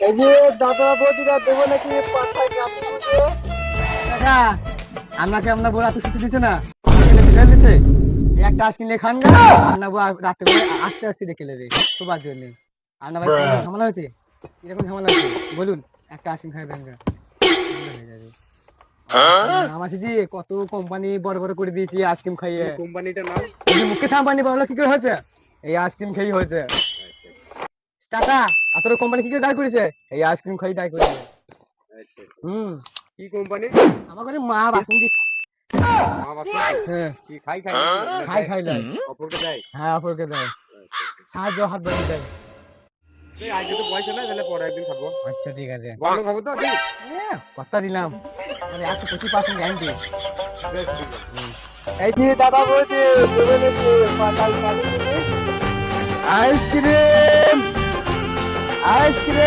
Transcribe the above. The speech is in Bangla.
এই যে দাদা বৌদিরা দেবো নাকি পাঠায় কাপি বুঝে? কাকা আপনাকে আপনার বউ রাতে শুতে দিচ্ছে না, এখানে বিড়াল দিচ্ছে। এই একটা আইসক্রিম নিয়ে খান গা, আপনার বউ রাতে করে আস্তে আস্তে দেখে নেবে শোবার জন্য। আপনার ভাই সঙ্গে ঝামেলা হয়েছে, কিরকম ঝামেলা হয়েছে বলুন, একটা আইসক্রিম খাই দেন গা, ঠান্ডা হয়ে যাবে। আমার জি কত কোম্পানি বড় বড় করে দিয়েছি আইসক্রিম খাইয়ে। কোম্পানিটার নাম? এই যে মুকেশ আম্বানি বড় কি করে হয়েছে, এই আইসক্রিম খেয়ে হয়েছে। টাটা এত কোম্পানি কি করে দাঁড় করেছে, এই আইসক্রিম খাই দাঁড় করেছে। আচ্ছা, হুম, কি কোম্পানি? আমার ঘরে মা বাসন দি। মা বাসন? হ্যাঁ কি খাই খাই খাই খাই দেয়। অপরকে দেয়? হ্যাঁ অপরকে দেয়, সাহায্য হাত বাড়িয়ে দেয়। এই আজকে তো পয়সা নাই, তাহলে পরে একদিন খাবো। আচ্ছা ঠিক আছে, বলো খাবো তো ঠিক? কথা দিলাম, মানে 125% গ্যারান্টি। বেশ, ঠিক আছে। এই যে দাদা বৌদি দেবো নাকি পাঠায় কাপি বুঝে? Ice cream ice cream